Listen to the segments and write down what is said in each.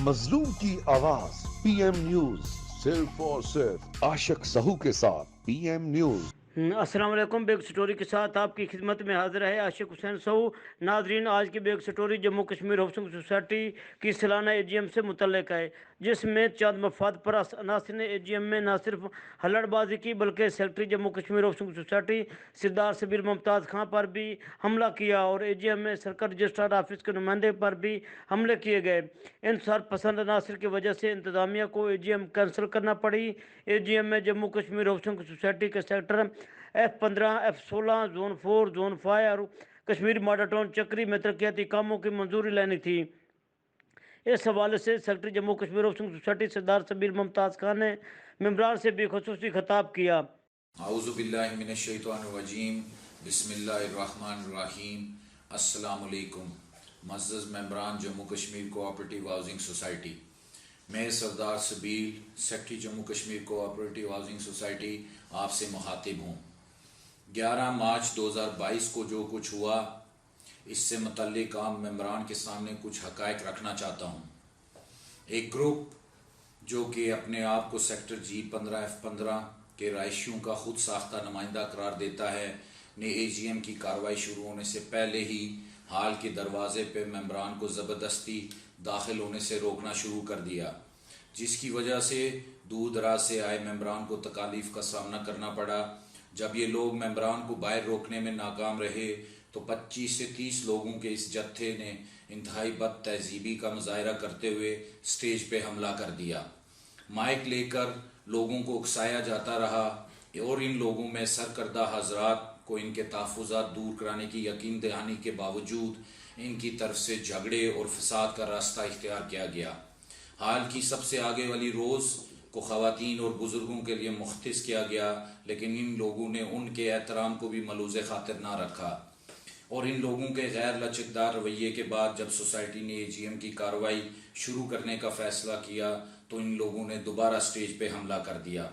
مظلوم کی آواز پی ایم نیوز، صرف اور صرف عاشق سہو کے ساتھ پی ایم نیوز۔ السلام علیکم۔ بیگ سٹوری کے ساتھ آپ کی خدمت میں حاضر ہے عاشق حسین سہو۔ ناظرین، آج کی big story Jammu Kashmir housing society کی سالانہ اے جی ایم سے متعلق ہے، جس میں چند مفاد پرست عناصر نے اے جی ایم میں نہ صرف ہلڑ بازی کی بلکہ secretary Jammu Kashmir housing society سردار سبیل ممتاز خان پر بھی حملہ کیا اور اے جی ایم میں سرکٹ رجسٹرار آفس کے نمائندے پر بھی حملے کیے گئے۔ ان سرپسند عناصر کی وجہ سے انتظامیہ کو اے جی ایم کینسل کرنا پڑی۔ اے جی ایم میں جموں کشمیر ہاؤسنگ سوسائٹی کے sector F15 F16 zone 4 zone 5 اور کشمیر ماڈل ٹاؤن چکری میں ترقیاتی کاموں کی منظوری لینی تھی۔ اس حوالے سے secretary Jammu Kashmir housing society سردار سبیل ممتاز خان نے ممبران سے بھی خصوصی خطاب کیا۔ اعوذ باللہ من الشیطان الرجیم، بسم اللہ الرحمن الرحیم۔ السلام علیکم معزز ممبران Jammu Kashmir cooperative housing society, میں سردار سبیل secretary Jammu Kashmir cooperative housing society آپ سے مخاطب ہوں۔ 11 مارچ 2022 کو جو کچھ ہوا، اس سے متعلق عام ممبران کے سامنے کچھ حقائق رکھنا چاہتا ہوں۔ ایک گروپ جو کہ اپنے آپ کو سیکٹر G15 F15 کے رہائشیوں کا خود ساختہ نمائندہ قرار دیتا ہے، نے اے جی ایم کی کارروائی شروع ہونے سے پہلے ہی ہال کے دروازے پہ ممبران کو زبردستی داخل ہونے سے روکنا شروع کر دیا، جس کی وجہ سے دور دراز سے آئے ممبران کو تکالیف کا سامنا کرنا پڑا۔ جب یہ لوگ ممبران کو باہر روکنے میں ناکام رہے تو 25 سے 30 لوگوں کے اس جتھے نے انتہائی بد تہذیبی کا مظاہرہ کرتے ہوئے سٹیج پہ حملہ کر دیا۔ مائک لے کر لوگوں کو اکسایا جاتا رہا اور ان لوگوں میں سرکردہ حضرات کو ان کے تحفظات دور کرانے کی یقین دہانی کے باوجود ان کی طرف سے جھگڑے اور فساد کا راستہ اختیار کیا گیا۔ حال کی سب سے آگے والی روز کو خواتین اور بزرگوں کے لیے مختص کیا گیا، لیکن ان لوگوں نے ان کے احترام کو بھی ملوث خاطر نہ رکھا، اور ان لوگوں کے غیر لچکدار رویے کے بعد جب سوسائٹی نے اے جی ایم کی کارروائی شروع کرنے کا فیصلہ کیا تو ان لوگوں نے دوبارہ سٹیج پہ حملہ کر دیا،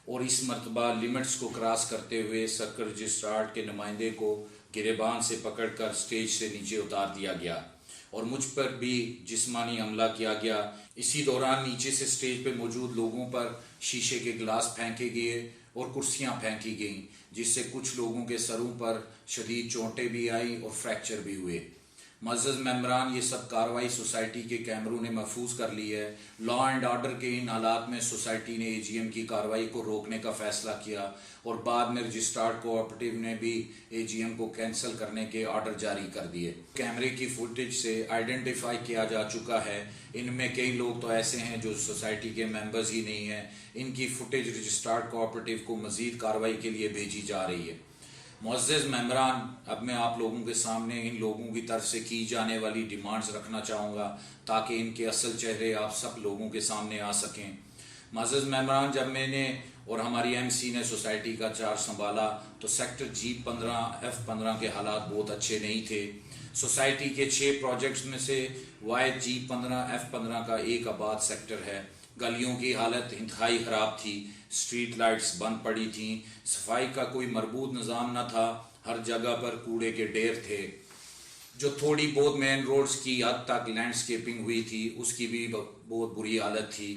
اور اس مرتبہ لیمٹس کو کراس کرتے ہوئے سرکل رجسٹرار کے نمائندے کو گریبان سے پکڑ کر سٹیج سے نیچے اتار دیا گیا اور مجھ پر بھی جسمانی حملہ کیا گیا۔ اسی دوران نیچے سے سٹیج پہ موجود لوگوں پر شیشے کے گلاس پھینکے گئے اور کرسیاں پھینکی گئیں، جس سے کچھ لوگوں کے سروں پر شدید چوٹیں بھی آئیں اور فریکچر بھی ہوئے۔ معزز ممبران، یہ سب کارروائی سوسائٹی کے کیمروں نے محفوظ کر لی ہے۔ لا اینڈ آرڈر کے ان حالات میں سوسائٹی نے اے جی ایم کی کارروائی کو روکنے کا فیصلہ کیا اور بعد میں رجسٹرارڈ کوآپریٹیو نے بھی اے جی ایم کو کینسل کرنے کے آرڈر جاری کر دیے۔ کیمرے کی فوٹیج سے آئیڈینٹیفائی کیا جا چکا ہے، ان میں کئی لوگ تو ایسے ہیں جو سوسائٹی کے ممبرز ہی نہیں ہیں۔ ان کی فوٹیج رجسٹرارڈ کوآپریٹیو کو مزید کارروائی کے لیے بھیجی جا رہی ہے۔ معزز ممبران، اب میں آپ لوگوں کے سامنے ان لوگوں کی طرف سے کی جانے والی ڈیمانڈز رکھنا چاہوں گا تاکہ ان کے اصل چہرے آپ سب لوگوں کے سامنے آ سکیں۔ معزز ممبران، جب میں نے اور ہماری ایم سی نے سوسائٹی کا چارج سنبھالا تو سیکٹر G15 F15 کے حالات بہت اچھے نہیں تھے۔ سوسائٹی کے 6 پروجیکٹس میں سے واحد G15 F15 کا ایک آباد سیکٹر ہے۔ گلیوں کی حالت انتہائی خراب تھی، سٹریٹ لائٹس بند پڑی تھیں، صفائی کا کوئی مربوط نظام نہ تھا، ہر جگہ پر کوڑے کے ڈھیر تھے۔ جو تھوڑی بہت مین روڈز کی حد تک لینڈسکیپنگ ہوئی تھی اس کی بھی بہت بری حالت تھی۔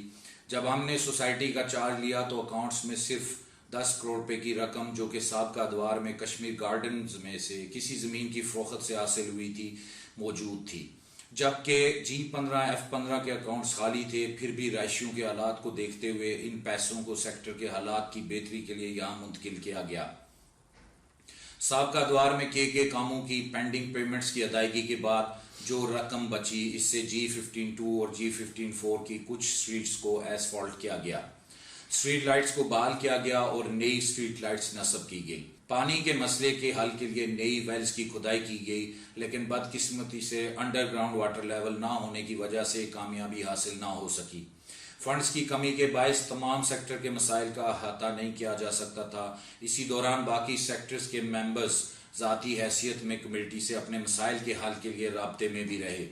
جب ہم نے سوسائٹی کا چارج لیا تو اکاؤنٹس میں صرف 10 کروڑ روپے کی رقم، جو کہ سابقہ ادوار میں کشمیر گارڈنز میں سے کسی زمین کی فروخت سے حاصل ہوئی تھی، موجود تھی، جبکہ G15 F15 کے اکاؤنٹس خالی تھے۔ پھر بھی رہائشیوں کے حالات کو دیکھتے ہوئے ان پیسوں کو سیکٹر کے حالات کی بہتری کے لیے یہاں منتقل کیا گیا۔ سابقہ ادوار میں کیے گئے کاموں کی پینڈنگ پیمنٹس کی ادائیگی کے بعد جو رقم بچی، اس سے G15-2 اور G15-4 کی کچھ سٹریٹس کو ایسفالٹ کیا گیا، سٹریٹ لائٹس کو بحال کیا گیا اور نئی سٹریٹ لائٹس نصب کی گئی۔ پانی کے مسئلے کے حل کے لیے نئی ویلز کی کھدائی کی گئی، لیکن بدقسمتی سے انڈر گراؤنڈ واٹر لیول نہ ہونے کی وجہ سے کامیابی حاصل نہ ہو سکی۔ فنڈز کی کمی کے باعث تمام سیکٹر کے مسائل کا احاطہ نہیں کیا جا سکتا تھا۔ اسی دوران باقی سیکٹرز کے ممبرز ذاتی حیثیت میں کمیٹی سے اپنے مسائل کے حل کے لیے رابطے میں بھی رہے۔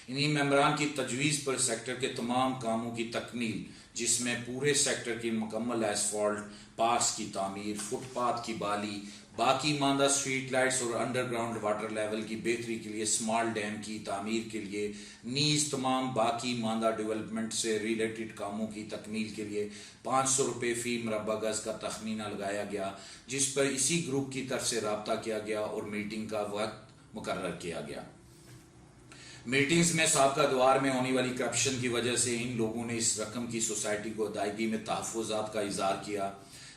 انہی ممبران کی تجویز پر سیکٹر کے تمام کاموں کی تکمیل جس میں پورے سیکٹر کی مکمل ایسفالٹ، پارکس کی تعمیر، فٹ پاتھ کی بالی، باقی ماندہ اسٹریٹ لائٹس اور انڈر گراؤنڈ واٹر لیول کی بہتری کے لیے اسمال ڈیم کی تعمیر کے لیے، نیز تمام باقی ماندہ ڈیولپمنٹ سے ریلیٹڈ کاموں کی تکمیل کے لیے 500 روپے فی مربع گز کا تخمینہ لگایا گیا، جس پر اسی گروپ کی طرف سے رابطہ کیا گیا اور میٹنگ کا وقت مقرر کیا گیا۔ میٹنگز میں سابقہ دوار میں ہونے والی کرپشن کی وجہ سے ان لوگوں نے اس رقم کی سوسائٹی کو ادائیگی میں تحفظات کا اظہار کیا،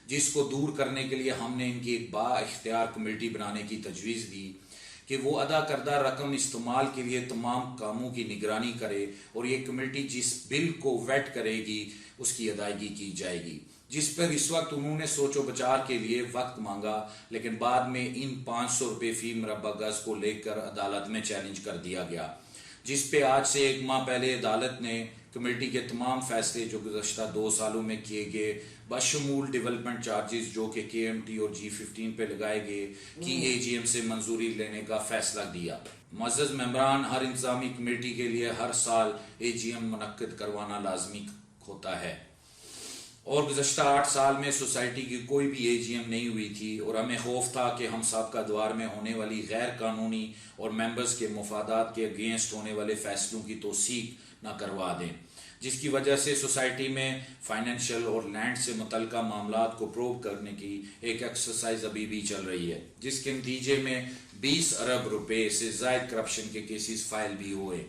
جس کو دور کرنے کے لیے ہم نے ان کی ایک با اختیار کمیٹی بنانے کی تجویز دی کہ وہ ادا کردہ رقم استعمال کے لیے تمام کاموں کی نگرانی کرے، اور یہ کمیٹی جس بل کو ویٹ کرے گی اس کی ادائیگی کی جائے گی، جس پر اس وقت انہوں نے سوچ و بچار کے لیے وقت مانگا، لیکن بعد میں ان 500 روپے فی مربع گز کو لے کر عدالت میں چیلنج کر دیا گیا، جس پہ آج سے 1 ماہ پہلے عدالت نے کمیٹی کے تمام فیصلے جو گزشتہ 2 سالوں میں کیے گئے بشمول ڈیولپمنٹ چارجز جو کہ KMT اور G15 پہ لگائے گئے کی AGM سے منظوری لینے کا فیصلہ دیا۔ معزز ممبران، ہر انتظامی کمیٹی کے لیے ہر سال AGM منعقد کروانا لازمی ہوتا ہے، اور گزشتہ 8 سال میں سوسائٹی کی کوئی بھی AGM نہیں ہوئی تھی، اور ہمیں خوف تھا کہ ہم سابقہ دوار میں ہونے والی غیر قانونی اور ممبرز کے مفادات کے اگینسٹ ہونے والے فیصلوں کی توثیق نہ کروا دیں، جس کی وجہ سے سوسائٹی میں فائنینشیل اور لینڈ سے متعلقہ معاملات کو پروب کرنے کی ایک ایکسرسائز ابھی بھی چل رہی ہے، جس کے نتیجے میں 20 ارب روپے سے زائد کرپشن کے کیسز فائل بھی ہوئے۔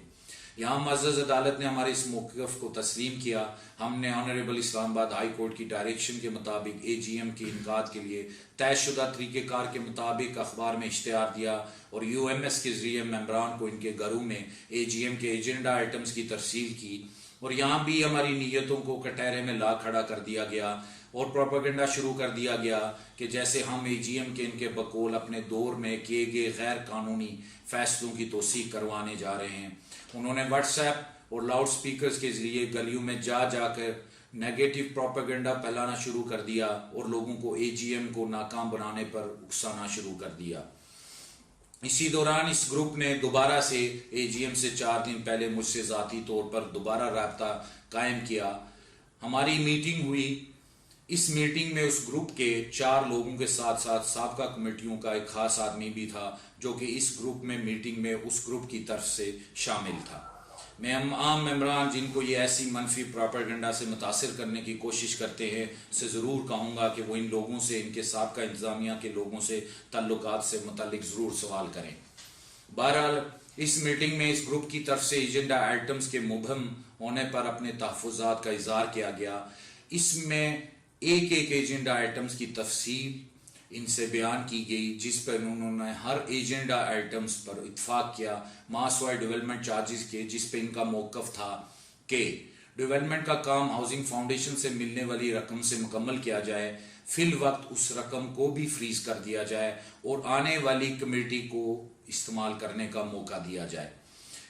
یہاں معزز عدالت نے ہمارے اس موقف کو تسلیم کیا۔ ہم نے آنریبل اسلام آباد ہائی کورٹ کی ڈائریکشن کے مطابق AGM کے انعقاد کے لیے طے شدہ طریقہ کار کے مطابق اخبار میں اشتہار دیا، اور UMS کے ذریعے ممبران کو ان کے گھروں میں AGM کے ایجنڈا آئٹمز کی ترسیل کی، اور یہاں بھی ہماری نیتوں کو کٹہرے میں لا کھڑا کر دیا گیا اور پروپیگنڈا شروع کر دیا گیا کہ جیسے ہم AGM کے ان کے بقول اپنے دور میں کیے گئے غیر قانونی فیصلوں کی توثیق کروانے جا رہے ہیں۔ انہوں نے واٹس ایپ اور لاؤڈ سپیکرز کے ذریعے گلیوں میں جا کر نیگیٹو پروپیگنڈا پھیلانا شروع کر دیا، اور لوگوں کو AGM کو ناکام بنانے پر اکسانا شروع کر دیا۔ اسی دوران اس گروپ نے دوبارہ سے AGM سے 4 دن پہلے مجھ سے ذاتی طور پر دوبارہ رابطہ قائم کیا۔ ہماری میٹنگ ہوئی۔ اس میٹنگ میں اس گروپ کے 4 لوگوں کے ساتھ ساتھ سابقہ کمیٹیوں کا ایک خاص آدمی بھی تھا، جو کہ اس گروپ میں میٹنگ میں اس گروپ کی طرف سے شامل تھا۔ میں عام ممبران جن کو یہ ایسی منفی پروپیگنڈا سے متاثر کرنے کی کوشش کرتے ہیں سے ضرور کہوں گا کہ وہ ان لوگوں سے، ان کے سابقہ انتظامیہ کے لوگوں سے تعلقات سے متعلق ضرور سوال کریں۔ بہرحال اس میٹنگ میں اس گروپ کی طرف سے ایجنڈا آئٹمز کے مبہم ہونے پر اپنے تحفظات کا اظہار کیا گیا۔ اس میں ایک ایجنڈا آئٹمز کی تفصیل ان سے بیان کی گئی، جس پر انہوں نے ہر ایجنڈا آئٹمز پر اتفاق کیا، ماس وائڈ ڈیولپمنٹ چارجز کے، جس پہ ان کا موقف تھا کہ ڈیولپمنٹ کا کام ہاؤسنگ فاؤنڈیشن سے ملنے والی رقم سے مکمل کیا جائے، فی الوقت اس رقم کو بھی فریز کر دیا جائے اور آنے والی کمیٹی کو استعمال کرنے کا موقع دیا جائے۔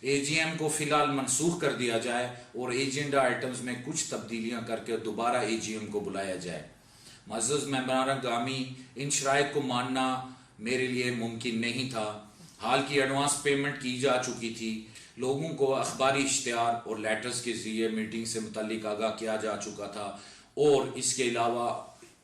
AGM کو فی الحال منسوخ کر دیا جائے اور ایجنڈا آئٹمز میں کچھ تبدیلیاں کر کے دوبارہ AGM کو بلایا جائے۔ معزز ممبران گرامی، ان شرائط کو ماننا میرے لیے ممکن نہیں تھا۔ حال کی ایڈوانس پیمنٹ کی جا چکی تھی، لوگوں کو اخباری اشتہار اور لیٹرز کے ذریعے میٹنگ سے متعلق آگاہ کیا جا چکا تھا، اور اس کے علاوہ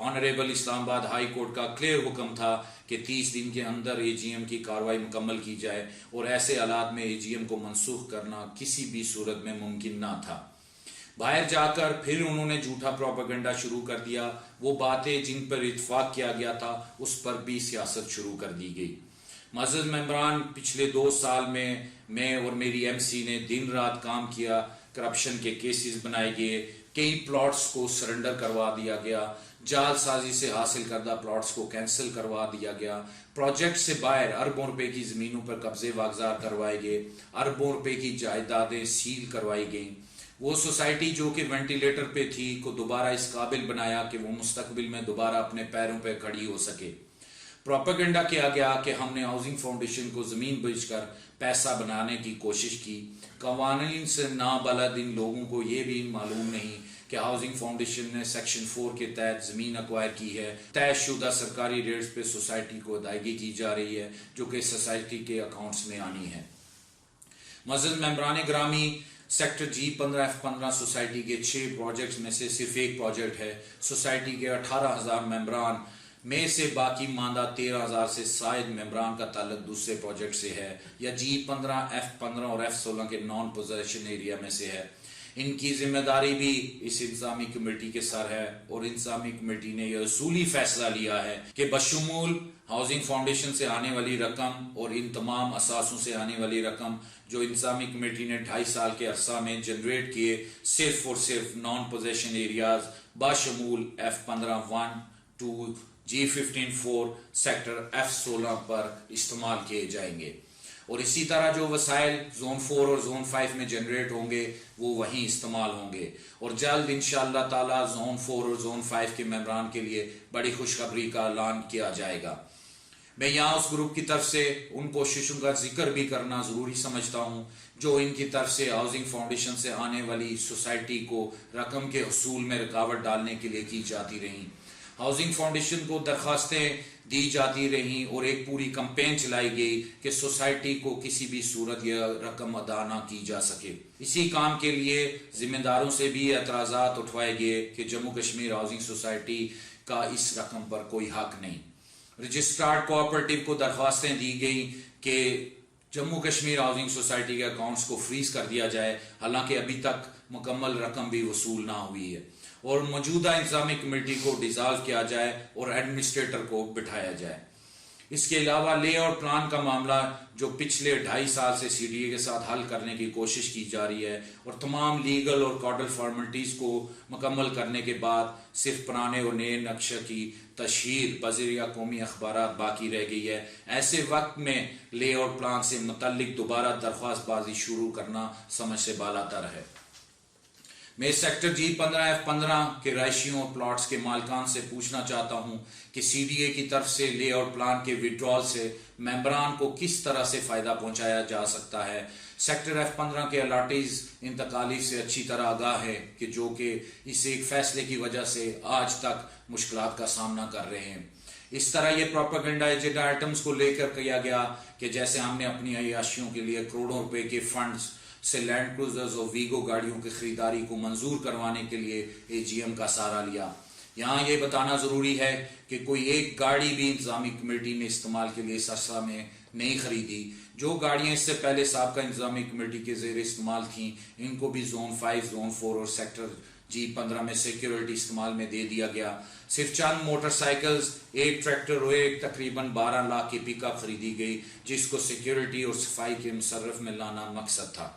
آنریبل اسلام آباد ہائی کورٹ کا کلیئر حکم تھا کہ 30 دن کے اندر AGM کی کارروائی مکمل کی جائے، اور ایسے حالات میں AGM کو منسوخ کرنا کسی بھی صورت میں ممکن نہ تھا۔ باہر جا کر پھر انہوں نے جھوٹا پروپیگنڈا شروع کر دیا۔ وہ باتیں جن پر اتفاق کیا گیا تھا اس پر بھی سیاست شروع کر دی گئی۔ معزز ممبران، پچھلے 2 سال میں اور میری MC نے دن رات کام کیا، کرپشن کے کیسز بنائے گئے، کئی پلاٹس کو سرنڈر کروا دیا گیا، جعل سازی سے حاصل کردہ پلاٹس کو کینسل کروا دیا گیا، پروجیکٹ سے باہر اربوں روپے کی زمینوں پر قبضے واگزار کروائے گئے، اربوں روپے کی جائیدادیں سیل کروائی گئیں۔ وہ سوسائٹی جو کہ وینٹیلیٹر پہ تھی کو دوبارہ اس قابل بنایا کہ وہ مستقبل میں دوبارہ اپنے پیروں پہ کھڑی ہو سکے۔ پروپیگنڈا کیا گیا کہ ہم نے ہاؤسنگ فاؤنڈیشن کو زمین بیچ کر پیسہ بنانے کی کوشش کی۔ قوانین سے نابلد ان لوگوں کو یہ بھی معلوم نہیں کہ ہاؤسنگ فاؤنڈیشن نے سیکشن 4 کے تحت زمین ایکوائر کی ہے، طے شدہ سرکاری ریٹس پہ سوسائٹی کو ادائیگی کی جا رہی ہے، جو کہ سوسائٹی کے اکاؤنٹس میں آنی ہے۔ معزز ممبران گرامی، سیکٹر G15F15 سوسائٹی کے 6 پروجیکٹس میں سے صرف ایک پروجیکٹ ہے. سوسائٹی کے 18,000 ممبران میں سے باقی ماندہ 13,000 سے زائد ممبران کا تعلق دوسرے پروجیکٹ سے ہے یا G15F15 اور F16 کے نان پوزیشن ایریا میں سے ہے. ان کی ذمہ داری بھی اس انتظامی کمیٹی کے سر ہے اور انتظامی کمیٹی نے یہ اصولی فیصلہ لیا ہے کہ بشمول ہاؤسنگ فاؤنڈیشن سے آنے والی رقم اور ان تمام اثاثوں سے آنے والی رقم جو انتظامی کمیٹی نے 2.5 سال کے عرصہ میں جنریٹ کیے صرف اور صرف نان پوزیشن ایریاز بشمول F15-1 2 G15-4 سیکٹر F16 پر استعمال کیے جائیں گے اور اسی طرح جو وسائل زون 4 اور زون 5 میں جنریٹ ہوں گے وہ وہیں استعمال ہوں گے اور جلد انشاءاللہ تعالی زون 4 اور زون 5 کے ممبران کے لیے بڑی خوشخبری کا اعلان کیا جائے گا. میں یہاں اس گروپ کی طرف سے ان کوششوں کا ذکر بھی کرنا ضروری سمجھتا ہوں جو ان کی طرف سے ہاؤسنگ فاؤنڈیشن سے آنے والی سوسائٹی کو رقم کے حصول میں رکاوٹ ڈالنے کے لیے کی جاتی رہیں. ہاؤسنگ فاؤنڈیشن کو درخواستیں دی جاتی رہیں اور ایک پوری کمپین چلائی گئی کہ سوسائٹی کو کسی بھی صورت یہ رقم ادا نہ کی جا سکے. اسی کام کے لیے ذمہ داروں سے بھی اعتراضات اٹھوائے گئے کہ جموں کشمیر ہاؤسنگ سوسائٹی کا اس رقم پر کوئی حق نہیں. رجسٹرارڈ کوآپریٹو کو درخواستیں دی گئیں کہ جموں کشمیر ہاؤسنگ سوسائٹی کے اکاؤنٹس کو فریز کر دیا جائے حالانکہ ابھی تک مکمل رقم بھی وصول نہ ہوئی ہے اور موجودہ انتظامی کمیٹی کو ڈیزالو کیا جائے اور ایڈمنسٹریٹر کو بٹھایا جائے. اس کے علاوہ لے آؤٹ پلان کا معاملہ جو پچھلے 2.5 سال سے CDA کے ساتھ حل کرنے کی کوشش کی جا رہی ہے اور تمام لیگل اور کارڈل فارمیلٹیز کو مکمل کرنے کے بعد صرف پرانے اور نئے نقشہ کی تشہیر بذریعہ قومی اخبارات باقی رہ گئی ہے. ایسے وقت میں لے آؤٹ پلان سے متعلق دوبارہ درخواست بازی شروع کرنا سمجھ سے بالاتر ہے. میں سیکٹر G15F15 کے رہائشیوں اور پلاٹس کے مالکان سے پوچھنا چاہتا ہوں کہ CDA کی طرف سے لے آؤٹ پلان کے وڈرال سے ممبران کو کس طرح سے فائدہ پہنچایا جا سکتا ہے. سیکٹر F15 کے الاٹیز ان تکالیف سے اچھی طرح آگاہ ہے کہ جو کہ اس ایک فیصلے کی وجہ سے آج تک مشکلات کا سامنا کر رہے ہیں. اس طرح یہ پروپیگنڈا ایجنڈا آئٹمز کو لے کر کیا گیا کہ جیسے ہم نے اپنی عیاشیوں کے لیے کروڑوں روپے کے فنڈز سے لینڈ کروزرز اور ویگو گاڑیوں کی خریداری کو منظور کروانے کے لیے AGM کا سہارا لیا. یہاں یہ بتانا ضروری ہے کہ کوئی ایک گاڑی بھی انتظامی کمیٹی نے استعمال کے لیے اس عرصہ میں نہیں خریدی. جو گاڑیاں اس سے پہلے سابقہ انتظامی کمیٹی کے زیر استعمال تھیں ان کو بھی زون 5 زون 4 اور سیکٹر G15 میں سیکیورٹی استعمال میں دے دیا گیا. صرف چند موٹر سائیکلز ایک ٹریکٹر اور ایک تقریباً 12 لاکھ کی پک اپ خریدی گئی جس کو سیکیورٹی اور صفائی کے مصرف میں لانا مقصد تھا.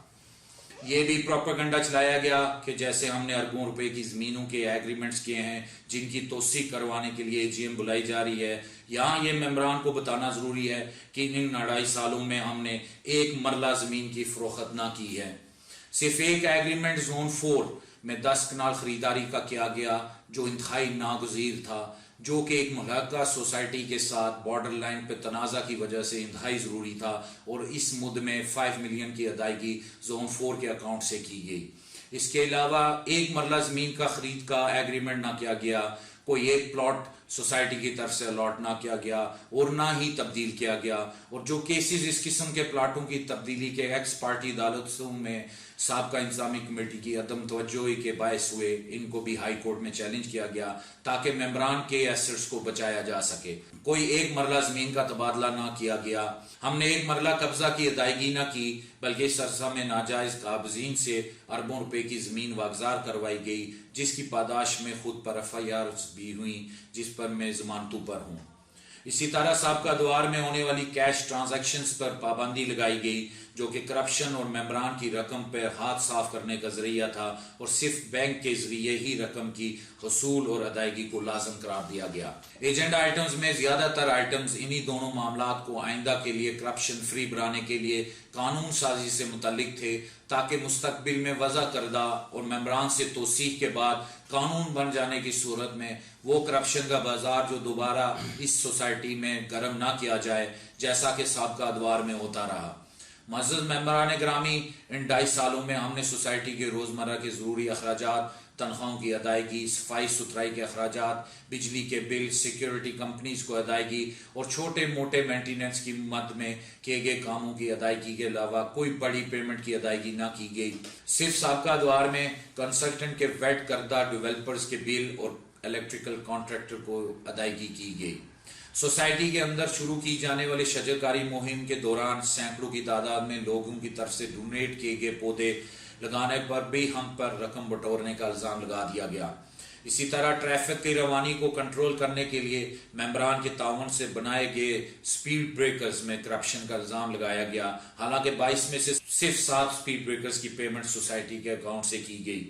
یہ بھی پروپیگنڈا چلایا گیا کہ جیسے ہم نے اربوں روپے کی زمینوں کے ایگریمنٹس کیے ہیں جن کی توثیق کروانے کے لیے AGM بلائی جا رہی ہے. یہاں یہ ممبران کو بتانا ضروری ہے کہ ان 2.5 سالوں میں ہم نے ایک مرلہ زمین کی فروخت نہ کی ہے. صرف ایک ایگریمنٹ زون 4 میں 10 کنال خریداری کا کیا گیا جو انتہائی ناگزیر تھا جو کہ ایک ملحقہ سوسائٹی کے ساتھ بارڈر لائن پہ تنازع کی وجہ سے انتہائی ضروری تھا اور اس مد میں 5 ملین کی ادائیگی زون 4 کے اکاؤنٹ سے کی گئی. اس کے علاوہ ایک مرلہ زمین کا خرید کا ایگریمنٹ نہ کیا گیا, کوئی ایک پلاٹ سوسائٹی کی طرف سے الاٹ نہ کیا گیا اور نہ ہی تبدیل کیا گیا. اور جو کیسز اس قسم کے پلاٹوں کی تبدیلی کے ایکس پارٹی عدالتوں میں سابقہ انتظامی کمیٹی کی عدم توجہی کے باعث ہوئے ان کو بھی ہائی کورٹ میں چیلنج کیا گیا تاکہ ممبران کے ایسٹس کو بچایا جا سکے. کوئی ایک مرلہ زمین کا تبادلہ نہ کیا گیا. ہم نے ایک مرلہ قبضہ کی ادائیگی نہ کی بلکہ اس عرصہ میں ناجائز قابضین سے اربوں روپے کی زمین واگزار کروائی گئی جس کی پاداش میں خود پر FIRs بھی ہوئیں جس پر میں ضمانتوں پر ہوں. اسی طرح سابقہ دوار میں ہونے والی کیش ٹرانزیکشنز پر پابندی لگائی گئی جو کہ کرپشن اور ممبران کی رقم پر ہاتھ صاف کرنے کا ذریعہ تھا اور صرف بینک کے ذریعے ہی رقم کی حصول اور ادائیگی کو لازم قرار دیا گیا. ایجنڈا آئٹمز میں زیادہ تر آئٹمز انہی دونوں معاملات کو آئندہ کے لیے کرپشن فری بنانے کے لیے قانون سازی سے متعلق تھے تاکہ مستقبل میں وضع کردہ اور ممبران سے توثیق کے بعد قانون بن جانے کی صورت میں وہ کرپشن کا بازار جو دوبارہ اس سوسائٹی میں گرم نہ کیا جائے جیسا کہ سابقہ ادوار میں ہوتا رہا. معزز ممبران گرامی, ان 2.5 سالوں میں ہم نے سوسائٹی کے روزمرہ کے ضروری اخراجات تنخواہوں کی ادائیگی، صفائی ستھرائی کے اخراجات، بجلی کے بل، سیکیورٹی کمپنیز کو ادائیگی اور چھوٹے موٹے مینٹیننس کی مد میں کیے گئے کاموں کی ادائیگی کے علاوہ کوئی بڑی پیمنٹ کی ادائیگی نہ کی گئی۔ صرف سابقہ ادوار میں کنسلٹنٹ کے ویٹ کردہ ڈیولپرز کے بل اور الیکٹریکل کانٹریکٹر کو ادائیگی کی گئی۔ سوسائٹی کے اندر شروع کی جانے والے شجرکاری مہم کے دوران سینکڑوں کی تعداد میں لوگوں کی طرف سے ڈونیٹ کیے گئے پودے لگانے پر بھی ہم پر رقم بٹورنے کا الزام لگا دیا گیا۔ اسی طرح ٹریفک کی روانی کو کنٹرول کرنے کے لیے ممبران کے تعاون سے بنائے گئے سپیڈ بریکرز میں کرپشن کا الزام لگایا گیا، حالانکہ 22 میں سے صرف 7 سپیڈ بریکرز کی پیمنٹ سوسائٹی کے اکاؤنٹ سے کی گئی۔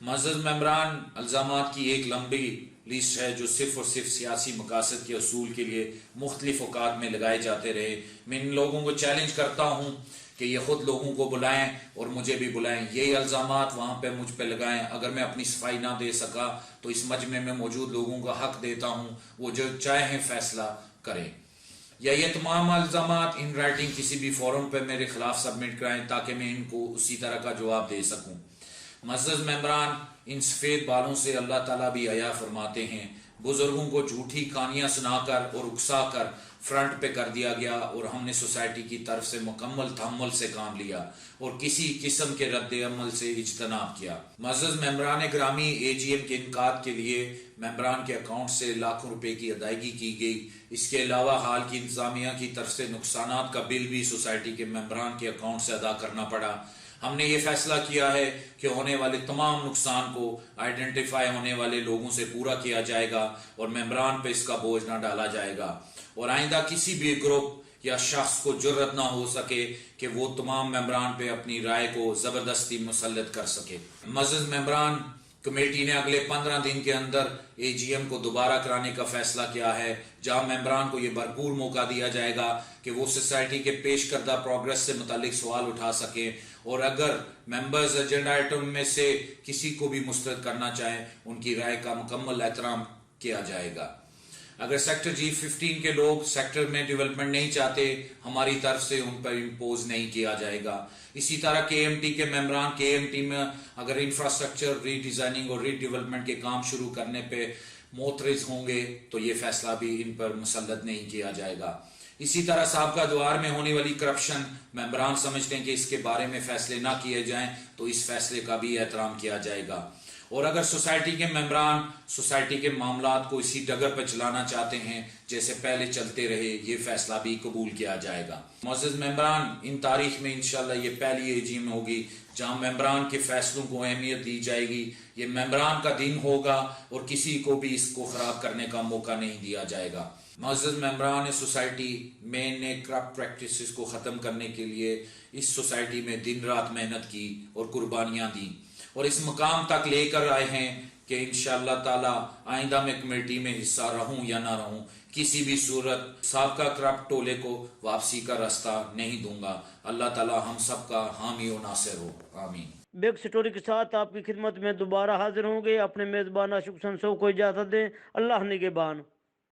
معزز ممبران، الزامات کی ایک لمبی لسٹ ہے جو صرف اور صرف سیاسی مقاصد کے حصول کے لیے مختلف اوقات میں لگائے جاتے رہے۔ میں ان لوگوں کو چیلنج کرتا ہوں کہ یہ خود لوگوں کو بلائیں اور مجھے بھی بلائیں، یہی الزامات وہاں پہ مجھ پہ لگائیں۔ اگر میں اپنی صفائی نہ دے سکا تو اس مجمع میں موجود لوگوں کا حق دیتا ہوں، وہ جو چاہیں فیصلہ کریں، یا یہ تمام الزامات ان رائٹنگ کسی بھی فورم پہ میرے خلاف سبمٹ کرائیں تاکہ میں ان کو اسی طرح کا جواب دے سکوں۔ معزز ممبران، ان سفید بالوں سے اللہ تعالیٰ بھی حیا فرماتے ہیں۔ بزرگوں کو جھوٹی کہانیاں سنا کر اور اکسا کر فرنٹ پہ کر دیا گیا اور ہم نے سوسائٹی کی طرف سے مکمل تحمل سے کام لیا اور کسی قسم کے رد عمل سے اجتناب کیا۔ معزز ممبران گرامی، AGM کے انعقاد کے لیے ممبران کے اکاؤنٹ سے لاکھوں روپے کی ادائیگی کی گئی۔ اس کے علاوہ حال کی انتظامیہ کی طرف سے نقصانات کا بل بھی سوسائٹی کے ممبران کے اکاؤنٹ سے ادا کرنا پڑا۔ ہم نے یہ فیصلہ کیا ہے کہ ہونے والے تمام نقصان کو آئیڈینٹیفائی ہونے والے لوگوں سے پورا کیا جائے گا اور ممبران پہ اس کا بوجھ نہ ڈالا جائے گا، اور آئندہ کسی بھی گروپ یا شخص کو جرأت نہ ہو سکے کہ وہ تمام ممبران پہ اپنی رائے کو زبردستی مسلط کر سکے۔ معزز ممبران، کمیٹی نے اگلے 15 دن کے اندر AGM کو دوبارہ کرانے کا فیصلہ کیا ہے، جہاں ممبران کو یہ بھرپور موقع دیا جائے گا کہ وہ سوسائٹی کے پیش کردہ پروگرس سے متعلق سوال اٹھا سکیں، اور اگر ممبرز ایجنڈا آئٹم میں سے کسی کو بھی مسترد کرنا چاہیں ان کی رائے کا مکمل احترام کیا جائے گا۔ اگر سیکٹر G15 کے لوگ سیکٹر میں ڈیولپمنٹ نہیں چاہتے، ہماری طرف سے ان پر امپوز نہیں کیا جائے گا۔ اسی طرح KMT کے ممبران KMT میں اگر انفراسٹرکچر ری ڈیزائننگ اور ری ڈیولپمنٹ کے کام شروع کرنے پہ معترض ہوں گے تو یہ فیصلہ بھی ان پر مسلط نہیں کیا جائے گا۔ اسی طرح سابقہ ادوار میں ہونے والی کرپشن، ممبران سمجھتے ہیں کہ اس کے بارے میں فیصلے نہ کیے جائیں تو اس فیصلے کا بھی احترام کیا جائے گا، اور اگر سوسائٹی کے ممبران سوسائٹی کے معاملات کو اسی ڈگر پہ چلانا چاہتے ہیں جیسے پہلے چلتے رہے، یہ فیصلہ بھی قبول کیا جائے گا۔ معزز ممبران، ان تاریخ میں انشاءاللہ یہ پہلی AGM ہوگی جہاں ممبران کے فیصلوں کو اہمیت دی جائے گی۔ یہ ممبران کا دن ہوگا اور کسی کو بھی اس کو خراب کرنے کا موقع نہیں دیا جائے گا۔ معزز ممبران سوسائٹی، میں نے کرپٹ پریکٹسز کو ختم کرنے کے لیے اس سوسائٹی میں دن رات محنت کی اور قربانیاں دیں اور اس مقام تک لے کر آئے ہیں کہ انشاءاللہ تعالی آئندہ میں کمیٹی میں حصہ رہوں یا نہ رہوں، کسی بھی صورت سابقہ کرپٹ ٹولے کو واپسی کا راستہ نہیں دوں گا۔ اللہ تعالی ہم سب کا حامی و ناصر ہو، آمین۔ بیک سٹوری کے ساتھ آپ کی خدمت میں دوبارہ حاضر ہوں گے۔ اپنے میزبان عاشق حسین صاحب کو اجازت دیں۔ اللہ نگہبان۔